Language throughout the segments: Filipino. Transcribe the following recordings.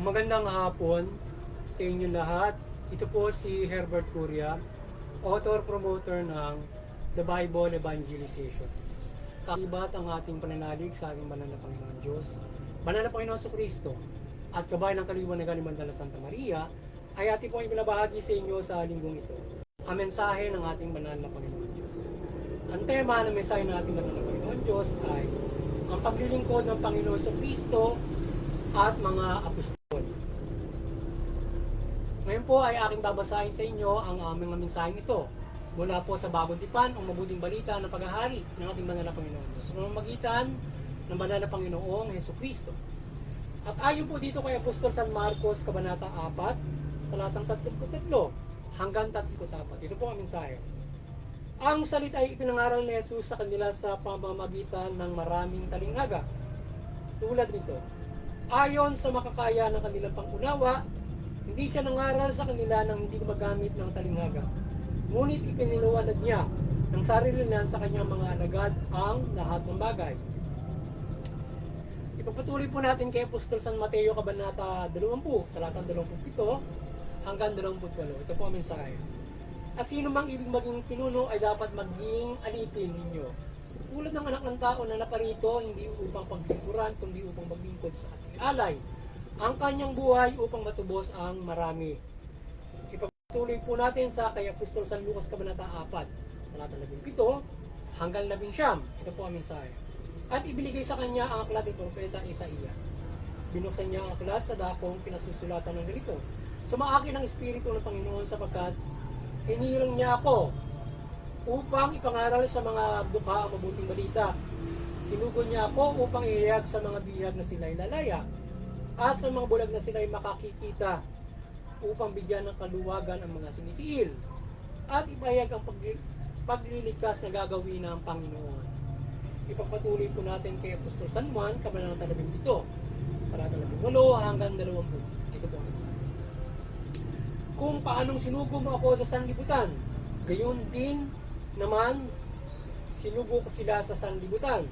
Magandang hapon sa inyo lahat. Ito po si Herbert Curia, author-promoter ng The Bible Evangelization. Kakibat ang ating pananalig sa ating banal na Panginoon Diyos, banal na Panginoon sa Kristo, at kabayan ng kaliwanagan ni Mandala Santa Maria, ay ating pong ibinabahagi sa inyo sa linggong ito. Ang mensahe ng ating banal na Panginoon Diyos. Ang tema ng mensahe ng ating banal na Panginoon Diyos ay ang paglilingkod ng Panginoon sa Kristo at mga apostol. Ngayon po ay aking babasahin sa inyo ang aming mensaheng ito mula po sa Bagong Tipan, ang mabuting balita ng paghahari ng ating banal na Panginoon Diyos sa pamamagitan ng banal na Panginoong Hesukristo. At ayon po dito kay Apostol San Marcos, Kabanata 4, talatang 33 hanggang 34. Ito po ang mensahe. Ang salita ay ipinangaral ni Jesus sa kanila sa pamamagitan ng maraming talinghaga. Tulad nito, ayon sa makakaya ng kanilang pangunawa, hindi siya nangaral sa kanila nang hindi gumagamit ng talinghaga. Ngunit ipiniliwanag niya ng sarili niya sa kanyang mga alagad ang lahat ng bagay. Ipagpatuloy po natin kay Apostol San Mateo, Kabanata 20, talatang 27 hanggang 28. Ito po ang mensahe. At sino mang ibig maging pinuno ay dapat maging alipin ninyo. Tulad ng anak ng tao na naparito, hindi upang paglingkuran, kundi upang maglingkod sa ating alay. Ang kanyang buhay upang matubos ang marami. Ipagpatuloy po natin sa kay Apostol San Lucas, Kabanata 4, talata 17 hanggang 19. Ito po ang mensahe. At ibinigay sa kanya ang aklat ni Propeta Isaias. Binuksan niya ang aklat sa dakong pinasusulatan ng ganito. Sumaakin ang Espiritu ng Panginoon sapagkat hinirang niya ako upang ipangaral sa mga dukha ang mabuting balita. Sinugo niya ako upang ihayag sa mga bihag na sila'y lalaya at sa mga bulag na sila'y makakikita, upang bigyan ng kaluwagan ang mga sinisiil at ipahayag ang pagliligtas na gagawin ng Panginoon. Ipagpatuloy po natin kay Apostol San Juan, Kabanata 17, talata 18 hanggang 20. Ito po ang mensahe. Kung paanong sinugo mo ako sa sanlibutan, gayon din naman sinugo ko sila sa sanlibutan.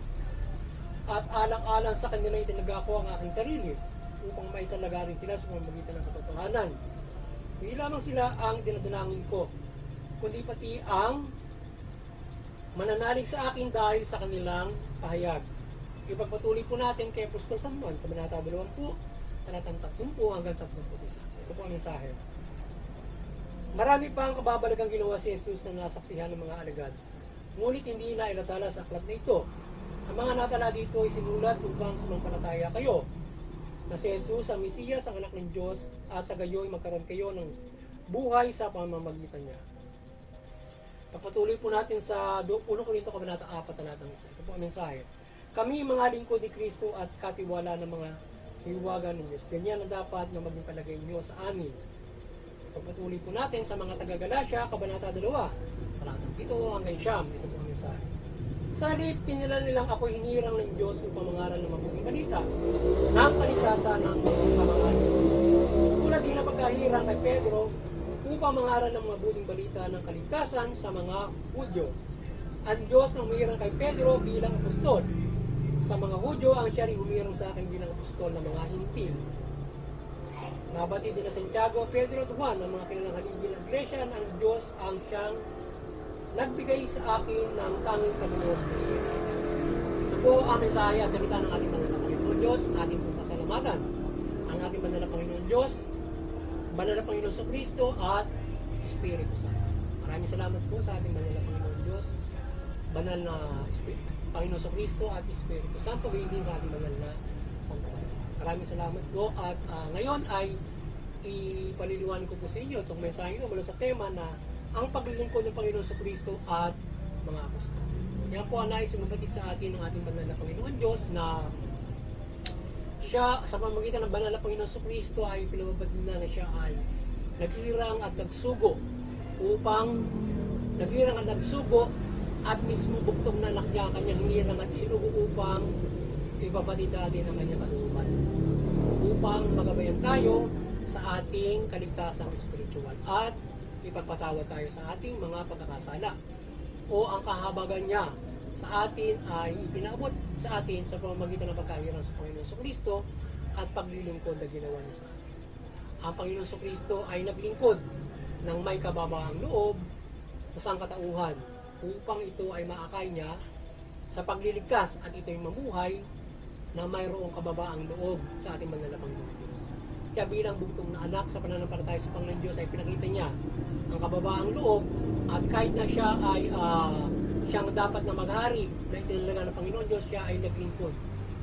At alang-alang sa kanila itinaga ko ang aking sarili upang maitalaga rin sila sa pamamagitan ng katotohanan. Hindi lamang sila ang dinadalangin ko, kundi pati ang mananalig sa akin dahil sa kanilang pahayag. Ipagpatuloy po natin kay Apostol San Juan, Kabanata 20, talatang 30 hanggang 31. Ito po ang mensahe. Marami pa ang kababalagang ginawa si Jesus na nasaksihan ng mga alagad, ngunit hindi na ilatala sa aklat na ito. Ang mga natala dito ay sinulat upang sumampalataya kayo na si Jesus ang Mesiyas, ang anak ng Diyos, sa gayo'y magkaroon kayo ng buhay sa pamamagitan niya. Pagpatuloy po natin sa 1 Korinto Kabanata 4, talatang 1. Ito po ang mensahe. Kami mga lingkod ni Kristo at katiwala ng mga hiwagan ng Diyos. Ganyan ang dapat na maging palagay niyo sa amin. Pagpatuloy po natin sa mga taga-Galacia, Kabanata 2, talatang 7 hanggang 9. Ito po ang mensahe. Sa halip, pinila nilang ako hinirang ng Diyos upang mangaral ng mabuting balita ng kaligtasan ng mga samahan. Tulad din ang pagkahirang kay Pedro upang mangaral ng mabuting balita ng kaligtasan sa mga Hudyo. Ang Diyos nang humirang kay Pedro bilang apostol. Sa mga Hudyo, ang siya rin humirang sa akin bilang apostol ng mga Hintil. Nabati din na Santiago, Pedro at Juan, ang mga kilalang haligi ng Iglesia, ang Diyos ang siyang nagbigay sa akin ng tanging Panginoon. Ito po ang mensahe at salita ng ating banal na Panginoon Diyos, ating pong pasalamatan. Ang ating banal na Panginoon Diyos, banal na Panginoon sa Kristo at Espiritu Santo. Maraming salamat po sa ating banal na Panginoon Diyos, banal na Panginoon sa Kristo at Espiritu Santo, gayon din sa ating banal na Santo. Maraming salamat po at ngayon ay ipaliliwanag ko po sa inyo itong mensahe ito mula sa tema na ang paglilingkod ng Panginoon sa Kristo at mga apostol. Yan po ang nais sumabatid sa atin ng ating banal na Panginoon Diyos na siya sa pamamagitan ng banal na Panginoon sa Kristo ay pinababatid na siya ay naghirang at nagsugo at mismo buktong na nakya kanyang hinirang at sinugo upang ibabatid sa atin ang kanyang kalooban upang magabayan tayo sa ating kaligtasang spiritual at ipagpatawad tayo sa ating mga pagkakasala o ang kahabagan niya sa sa atin ay ipinaabot sa atin sa pamamagitan ng pagkahiran sa Panginoon Kristo at paglilingkod na ginawa niya sa atin. Ang Panginoon Kristo ay naglingkod ng may kababaang loob sa sangkatauhan upang ito ay maakay niya sa pagliligtas at ito'y mamuhay na mayroong kababaang loob sa ating banal na Panginoon Diyos. Kaya bilang bugtong na anak sa pananampalataya sa Panginoon Diyos ay pinakita niya ang kababaang loob at kahit na siya ay siyang dapat na maghari na itinalaga ng Panginoon Diyos, siya ay naglingkod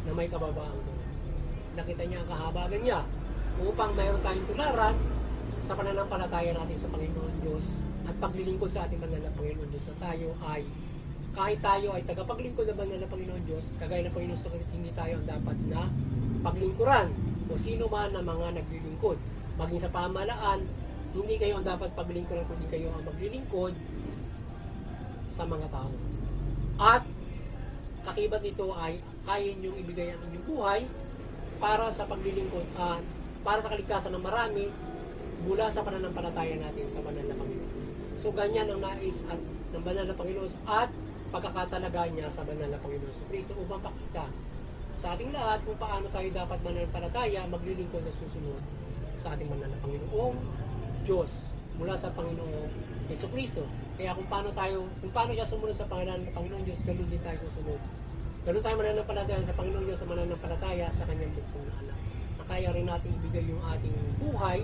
na may kababaang loob. Nakita niya ang kahabagan niya upang mayroon tayong tularan sa pananampalataya natin sa Panginoon Diyos at paglilingkod sa ating banal na Panginoon Diyos na tayo ay kahit tayo ay tagapaglingkod ng banal na Panginoon Diyos, kagaya ng Panginoon sa Kristo, hindi tayo ang dapat na paglingkuran o sino man na mga naglilingkod. Maging sa pamahalaan, hindi kayo ang dapat paglingkuran kundi kayo ang maglilingkod sa mga tao. At kakibat nito ay kaya niyong ibigay ang inyong buhay para sa paglilingkod at para sa kaligtasan ng marami mula sa pananampalataya natin sa banal na Panginoon. So ganyan ang nais at ng banal na Panginoon at pagkakatalaga niya sa banal na Panginoon sa Kristo upang pakita sa ating lahat kung paano tayo dapat mananampalataya, maglilingkod na susunod sa ating banal na Panginoong Diyos mula sa Panginoong Yesu Kristo. Kaya kung paano siya sumunod sa pangalan ng Panginoon Diyos, ganoon din tayo susunod. Ganoon tayo mananampalataya sa Panginoon Diyos sa mananampalataya sa kanyang bugtong na anak. Na kaya rin natin ibigay yung ating buhay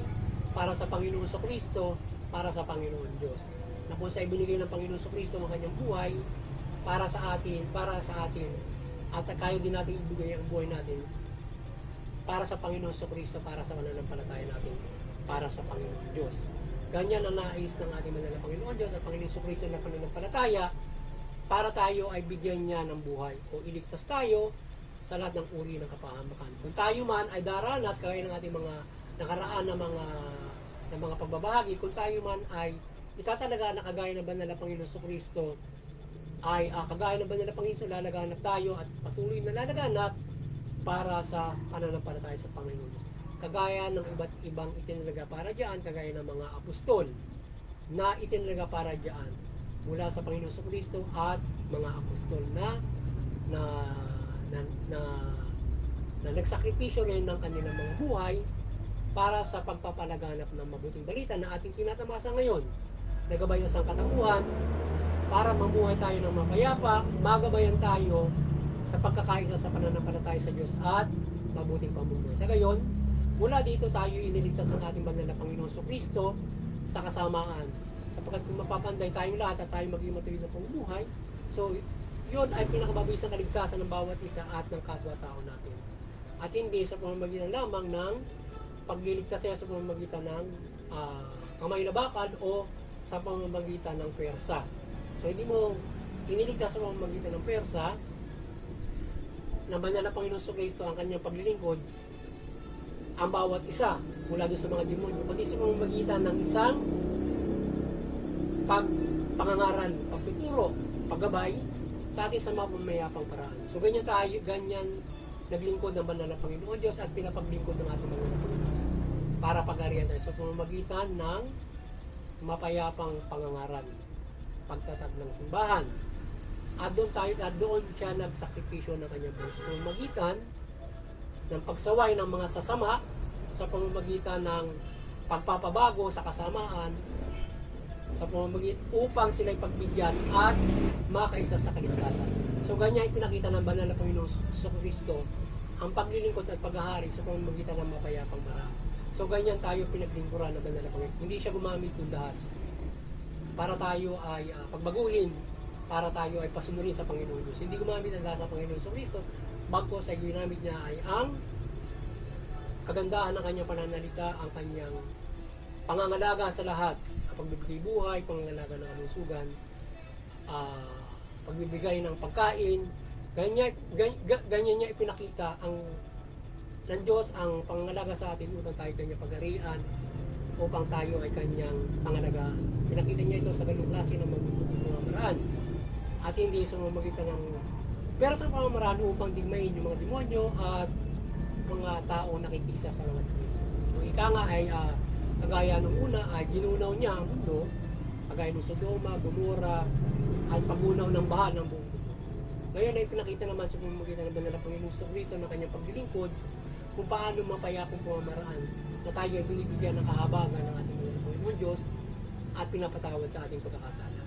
para sa Panginoon sa Kristo, para sa Panginoon Diyos. Na kung sa ibinigay ng Panginoon sa Kristo ang kanyang buhay para sa atin, at kaya din natin ibigay ang buhay natin para sa Panginoon sa Kristo, para sa mananampalataya natin, para sa Panginoon Diyos. Ganyan ang nais ng ating banal na Panginoon Diyos at Panginoon sa Kristo na pananampalataya para tayo ay bigyan niya ng buhay o iligtas tayo sa lahat ng uri ng kapahamakan. Kung tayo man ay daranas kagaya ng ating mga nakaraan na mga pagbabahagi, kung tayo man ay itatalaga na kagaya ng banal na Panginoon sa Kristo, ay kagaya ng banal na Panginoon, lalaganap tayo at patuloy na lalaganap para sa pananampalataya sa Panginoon. Kagaya ng iba't ibang itinalaga para diyan, kagaya ng mga apostol na itinalaga para diyan mula sa Panginoon sa Kristo at mga apostol na nagsakripisyo rin ng kanilang mga buhay para sa pagpapalaganap ng mabuting balita na ating tinatamasa ngayon. Nagabayan sa katauhan para mamuhay tayo ng mapayapa, magabayan tayo sa pagkakaisa sa pananampalataya sa Diyos at mabuting pamumuhay. Sa gayon, mula dito tayo iniligtas ng ating banal na Panginoon sa Kristo sa kasamaan. Sapagkat kung mapapanday tayong lahat at tayo maging matuloy na pamumuhay, so yun ay pinakababis ng kaligtasan ng bawat isa at ng kapwa-tao natin. At hindi sa pamamagitan lamang ng pagliligtas sa pamamagitan ng kamay na bakal o sa pamamagitan ng pwersa. So hindi mo iniligtas sa pamamagitan ng pwersa na banal na Panginoon sa Kristo ang kanyang paglilingkod ang bawat isa mula doon sa mga demonyo, kundi sa pamamagitan ng isang pangangaral, pagtuturo, paggabay sa ating sa mga mamayapang paraan. So ganyan naglingkod ng banal na Panginoon Diyos at pinapaglingkod ng ating mga Panginoon para pag-arihan tayo sa pamamagitan ng mapayapang pangangaral, pagtatag ng simbahan. At doon siya nagsakripisyo ng kanyang buhay sa pamamagitan ng pagsaway ng mga sasama, sa pamamagitan ng pagpapabago sa kasamaan, sa pamamagitan upang sila'y pagbigyan at makaisa sa kaligtasan. So ganyan ipinakita ng banal na Panginoon sa Kristo ang paglilingkod at paghahari sa pamamagitan ng mapayapang paraan. So ganyan tayo pinaglingkuran ng banal na Panginoon. Hindi siya gumamit ng dahas para tayo ay pagbaguhin, para tayo ay pasunurin sa Panginoon Diyos. Hindi gumamit ng dahas sa Panginoon sa Kristo, bagkos ay ginamit niya ay ang kagandahan ng kanyang pananalita, ang kanyang pangangalaga sa lahat, ang pagbibigay buhay, pangangalaga ng kalusugan, pagbibigay ng pagkain. Ganyan niya ipinakita ng Diyos ang pangangalaga sa atin upang tayo kanyang pag-arian, upang tayo ay kanyang pangalagaan. Pinakita niya ito sa ganung klase ng mabubuting pamamaraan at hindi sa mamagitan ng pero sa pamamaraan upang digmain yung mga demonyo at mga tao nakikisa sa mga demonyo. Yung ika nga ay kagaya nung una ay ginunaw niya ang mundo, kagaya ng Sodoma, Gomora at pagunaw ng baha ng buong mundo. Ngayon ay pinakita naman sa pamamagitan ng banal na Panginoong Jesucristo ng kanyang paglilingkod kung paano mapayapong pamamaraan na tayo ay binibigyan ng kahabagan ng ating banal na Panginoon Diyos at pinapatawad sa ating pagkakasala.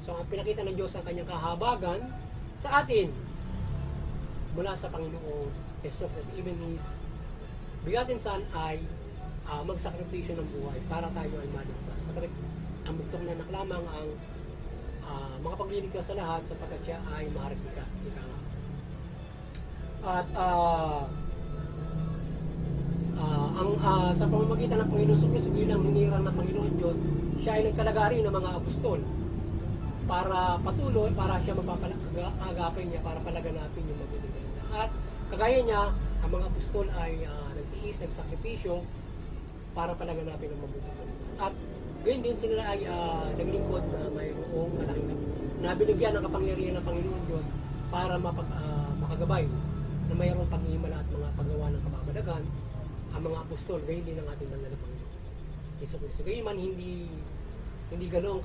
So ang pinakita ng Diyos ang kanyang kahabagan sa atin mula sa Panginoong Jesus Christ. Even His begotten Son ay magsakripisyo ng buhay para tayo ay maligtas. Ang bugtong na lamang ang makapagliligtas sa lahat sapagkat siya ay maharapika. At sa pamamagitan ng Panginoon sa Kristo bilang hinirang ng Panginoon Diyos, siya ay nagkalagari ng mga apostol para patuloy, para siya mapapalagapin niya, para palaganapin yung mabubuhay. At kagaya niya, ang mga apostol ay nagtiis, nagsakripisyo para palaganapin ang mabubuhay. At gayon din sila ay naglingkod na mayroong nabinigyan ng kapangyarihan ng Panginoon Diyos para makagabay na mayroong panghihimala at mga paggawa ng kamamalagan ang mga apostol, gayon din ang ating banal na Panginoon Hesus Kristo. Gayon man hindi ganoon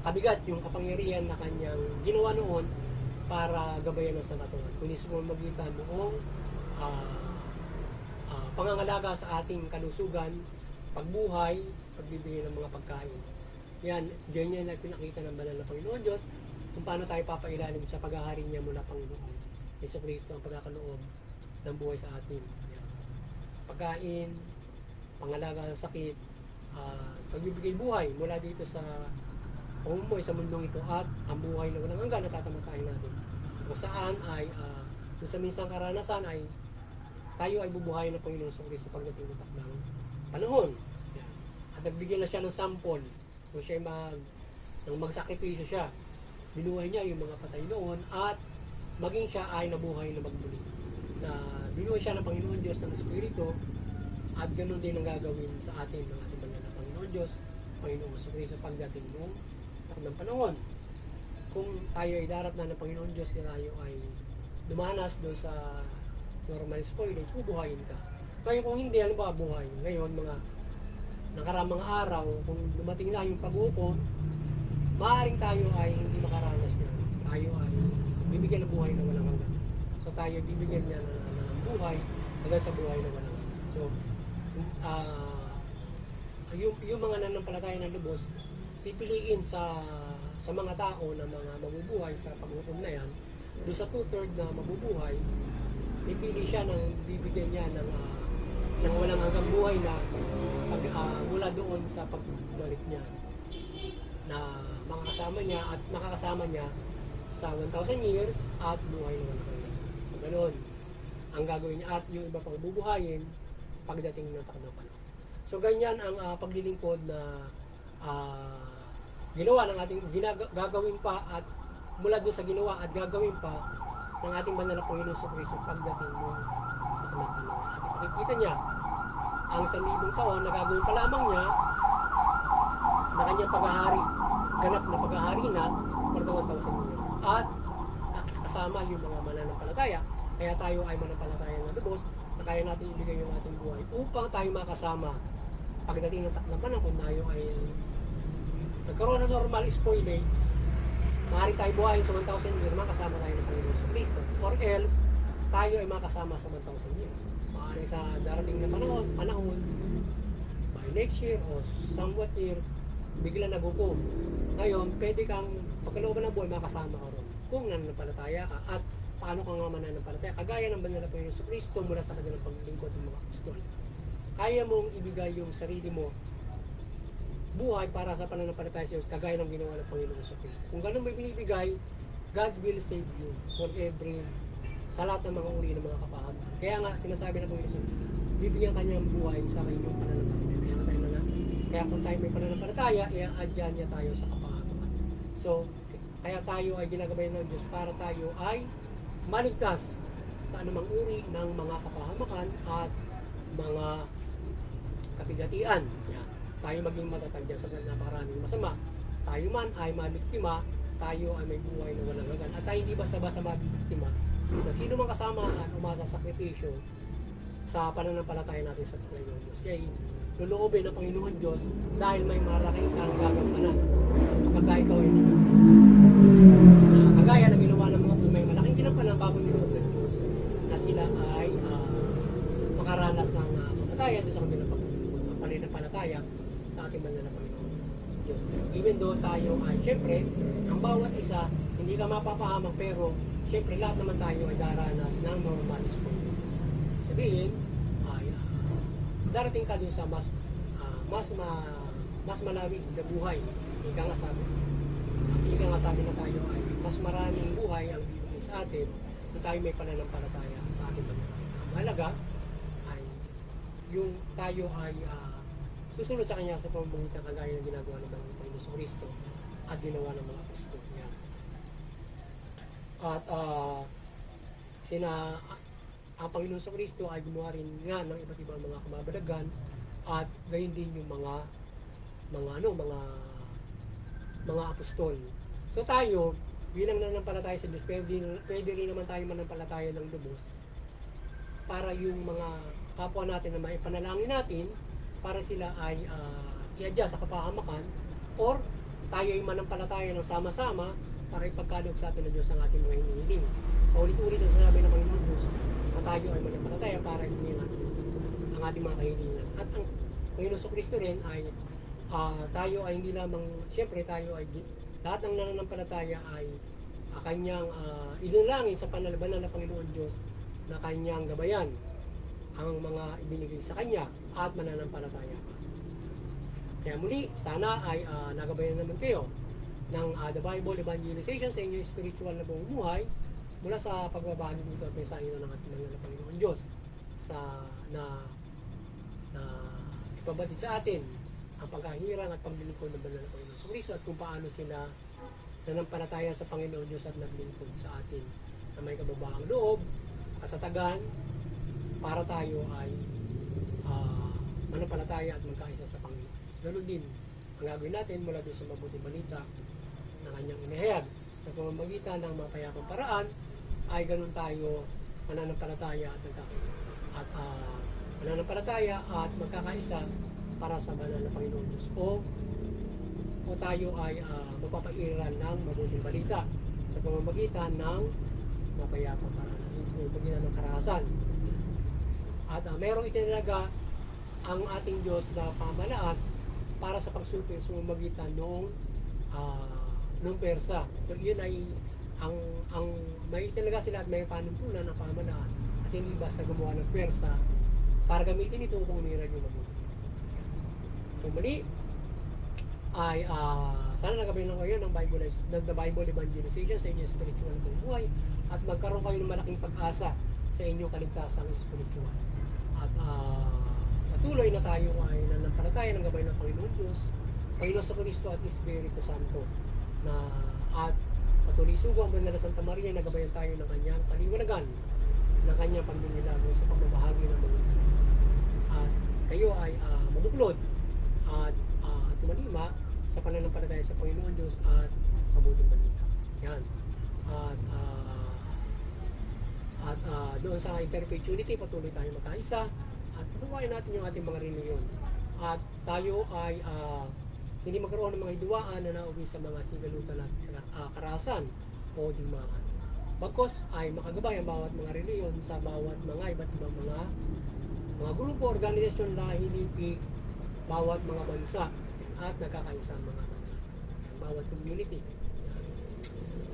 kabigat yung kapangyarihan na kanyang ginawa noon para gabayan ng sangatungan, kundi sa pamamagitan noong pangangalaga sa ating kalusugan, pagbuhay, pagbibigay ng mga pagkain. Yan, diyan niya na pinakita ng banal na Panginoon Diyos kung paano tayo papailalim sa paghahari niya mula Panginoon Hesus Kristo ang pagkakaloob ng buhay sa atin. Yan. Pagkain, pangalaga sa sakit, pagbibigay buhay mula dito sa pamumuhay sa mundong ito at ang buhay na walang hanggan na tatamasahin natin. Kung saan ay sa minsang karanasan ay tayo ay bubuhayin ng Panginoon sa Kristo pagdating ng takdang panahon. Yan. At nagbigyan na siya ng sample kung siya nang magsakripisyo siya. Binuhay niya yung mga patay noon at maging siya ay nabuhay na magmuli. Na binuhay siya ng Panginoon Diyos ng Espiritu at ganoon din ang gagawin sa atin ng ating banal na Panginoon Diyos, Panginoon sa Kristo pagdating ng takdang panahon. Kung tayo ay darat na ng Panginoon Diyos, tayo ay dumanas doon sa normal spoilage, bubuhayin ka. Kaya kung hindi, ano ba buhay? Ngayon, mga nakaramang araw, kung dumating na yung pag-upo, maaaring tayo ay hindi makaranas niya. Tayo ay bibigyan ng buhay na walang hanggan. So tayo bibigyan niya ng buhay hanggang sa buhay na walang hanggan. So, yung mga nanampalataya ng lubos, pipiliin sa mga tao na mga mabubuhay sa pag-upo na yan, doon sa 2/3 na mabubuhay, pipili siya ng bibigyan niya ng walang hanggang buhay na mula doon sa pagbalik niya na makakasama niya sa 1,000 years at buhay na walang hanggan. Ganon ang gagawin niya at yung iba pang bubuhayin pagdating ng takdang panahon. So ganyan ang paglilingkod na ginawa ng ating gagawin pa at mula doon sa ginawa at gagawin pa ng ating banal na Panginoon sa Kristo pagdating ng takdang panahon. At ipakikita niya ang 1,000 taon na gagawin pa lamang niya na kanyang paghahari, ganap na paghahari na for the 1,000 years. At kasama yung mga mananampalataya, kaya tayo ay mananampalataya ng lubos na kaya natin ibigay yung ating buhay upang tayo makasama pagdating ng takdang panahon kung tayo ay nagkaroon ng normal spoilage. Maaari tayo buhayin sa 1,000 years, makasama tayo ng Panginoon sa Kristo. Or else, tayo ay makasama sa 1,000 years. Maaari sa darating na panahon, by next year o somewhat years, bigla naghukom. Ngayon, pwede kang pagkalooban ng buhay, makasama ka ron. Kung nananampalataya ka at paano ka nga mananampalataya. Kagaya ng banal na Panginoon sa Kristo mula sa kanilang paglilingkod ng mga apostol. Kaya mong ibigay yung sarili mo buhay para sa pananampalataya sa Diyos, kagaya ng ginawa ng Panginoon sa Kristo. Kung ganun may binibigay, God will save you for every, sa lahat ng mga uri ng mga kapahaman. Kaya nga, sinasabi ng Panginoon, bibigyan kanyang buhay sa kanyang pananampalataya. Kaya kung tayo may pananampalataya, i-adyan niya tayo sa kapahaman. So, kaya tayo ay ginagabayan ng Diyos para tayo ay maligtas sa anumang uri ng mga kapahamakan at mga kapigatian. Yan. Tayo maging matatag dyan sa napakaraming masama. Tayo man ay mabiktima, tayo ay may buhay na walang hanggan. At tayo hindi basta-basta mabibiktima na sino mang kasamaan o masasakripisyo sa pananampalataya natin sa Panginoon Diyos. Kaya luluobin ng Panginoon Diyos dahil may malaking kang gagampanan. Kapag ito ay kagaya na ginawa ng mga may malaking ginampalang bago niloob ng Diyos na sila ay makaranas ng kamatayan doon sa kanilang pananampalataya sa ating banal na Panginoon Diyos. Even though tayo ay syempre ang bawat isa hindi ka mapapahamak, pero syempre lahat naman tayo ay daranas ng mga malis po. Sabihin ay darating ka doon sa mas malawig na buhay. Ika nga sabi na tayo ay mas maraming buhay ang bibigay sa atin kung tayo may pananampalataya sa ating Panginoon. Mahalaga ay yung tayo ay susunod sa Kanya sa pamamagitan kagaya ng ginagawa ng Panginoon Kristo at ginawa ng mga apostol niya. At ang Panginoon Kristo ay gumawa rin nga ng iba't ibang mga kamabalagan at gayon din yung mga apostol. So tayo, bilang nanampalataya sa Diyos, pwede rin naman tayo manampalataya ng lubos para yung mga kapwa natin na maipanalangin natin para sila ay i-adjust sa kapahamakan, or tayo ay manampalataya ng sama-sama para ipagkaloob sa atin ng Diyos ang ating mga hinihiling. Paulit-ulit ang sinabi ng Panginoon Diyos na tayo ay manampalataya para hingin natin ang ating mga kahilingan. At ang Panginoon Kristo rin ay tayo ay hindi lamang, siyempre tayo ay lahat ng nananampalataya ay kanyang idinalangin sa panalabanan ng Panginoon Diyos na kanyang gabayan ang mga ibinigay sa kanya at mananampalataya pa. Kaya muli, sana ay nagabayan naman kayo ng The Bible Evangelization sa inyong spiritual na buong buhay mula sa pagbabahagi dito at mensahe ng ating mga Panginoon Diyos na ipabatid sa atin ang pagkahirang at paglilingkod ng banal na Panginoon Kristo at kung paano sila nanampalataya sa Panginoon Diyos at naglingkod sa atin na may kababaang loob, katatagan, para tayo ay manampalataya at magkaisa sa Panginoon. Ganun din ang gagawin natin mula doon sa mabuting balita na kanyang inihayag. Sa pamamagitan ng mga payapang paraan ay ganun tayo mananampalataya at magkakaisa. At mananampalataya at magkakaisa para sa banal na Panginoon Diyos. O tayo ay magpapairal ng mabuting balita sa pamamagitan ng mapayapang paraan. Sa pamamagitan ng karahasan. At merong itinalaga ang ating Diyos na pamalaan para sa pagsupil sa pamamagitan noong Persa. So yun ay ang may itinaga sila at may panuntunan ng pamalaan at hindi basta gumawa ng Persa para gamitin ito kung umiran yung mabuti. So muli ay sana nagabayan lang kayo ng The Bible Evangelization sa inyong spiritual na buhay at magkaroon kayo ng malaking pag-asa sa inyong kaligtasang spiritual. At patuloy na tayo ay nanampalataya ng gabay ng Panginoon Diyos, Panginoon sa Kristo at Espiritu Santo na at patuloy sugo ang banal na Santa Maria na gabayan tayo ng kanyang paliwanagan ng kanyang pagmimilago sa pagbabahagi ng mga at kayo ay mabuklod at tumalima sa pananampalataya sa Panginoon Diyos at mabuting balita. Yan. At doon sa interperpetuity, patuloy tayo magkaisa at patuwain natin yung ating mga reliyon. At tayo ay hindi magkaroon ng mga hiduaan na nauwi sa mga sigalutan at karahasan o digmaan. Bagkos ay makagabay ang bawat mga reliyon sa bawat mga iba't ibang mga grupo, organisasyon na hinipi bawat mga bansa at nagkakaisa ang mga bansa. Bawat community.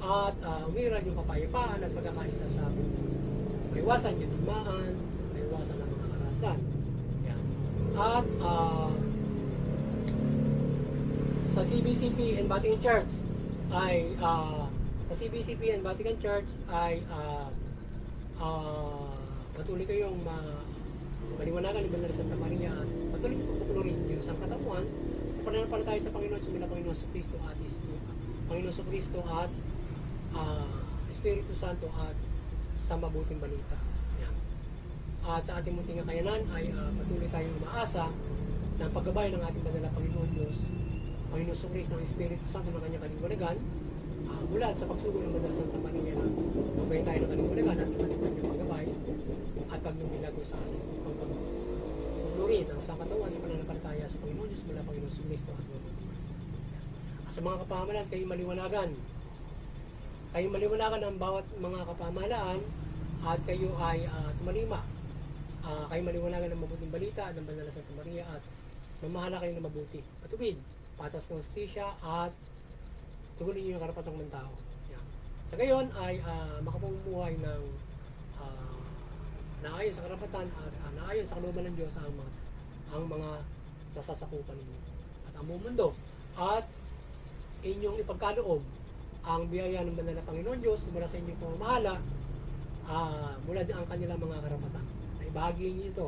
At umiran yung kapayapaan at pagkakaisa sa maiwasan yung digmaan, maiwasan ang mga karahasan. Yan. At sa CBCP and Vatican Church ay patuloy kayong maliwanagan ni Banal Santa Maria at patuloy pupukulurin yung isang katawan sa pananampalataya sa Panginoon, sumila Panginoon sa Kristo at Espiritu Santo at sa mabuting balita. Yan. At sa ating munting kakayanan ay patuloy tayong umaasa ng paggabay ng ating banal na Panginoon Diyos, Panginoon sa Kristo ng Espiritu Santo ng kanyang kaliwanagan mula sa pagsugod ng Banal Santa Maria na magbayin tayo ng kaliwanagan at iba-iba niyang paggabay at pagnumilago sa ating pagpapulurin ang sa katawan sa pananampalataya sa Panginoon Diyos mula Panginoon sa Kristo at mabuting balita. sa mga kapamahalaan, kayo maliwanagan. Kayo maliwanagan ng bawat mga kapamahalaan at kayo ay tumalima. Kayo maliwanagan ng mabuting balita ng Banal na Santa Maria at mamahala kayo ng mabuti. Matuwid, patas ng hustisya at tugunin niyo yung karapatang ng tao. Yan. Sa gayon ay makapamumuhay ng naayon sa karapatan at naayon sa kalooban ng Diyos ang mga nasasakupan ninyo at ang buong mundo. At inyong ipagkaloob ang biyaya ng Banal na Panginoon Diyos mula sa inyong pamamahala mula din ang kanilang mga karapatan. Ay bahagi niyo ito.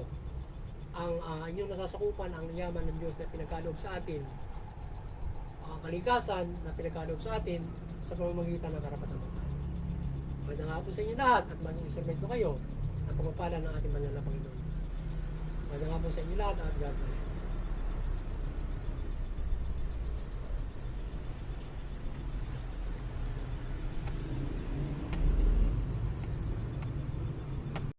Ang inyong nasasakupan, ang yaman ng Diyos na pinagkaloob sa atin, ang kalikasan na pinagkaloob sa atin sa pamamagitan ng karapatan ng tao. Magandang hapon sa inyo lahat at maging instrumento kayo ng pagpapala ng ating Banal na Panginoon Diyos. Magandang hapon sa inyo lahat at God bless.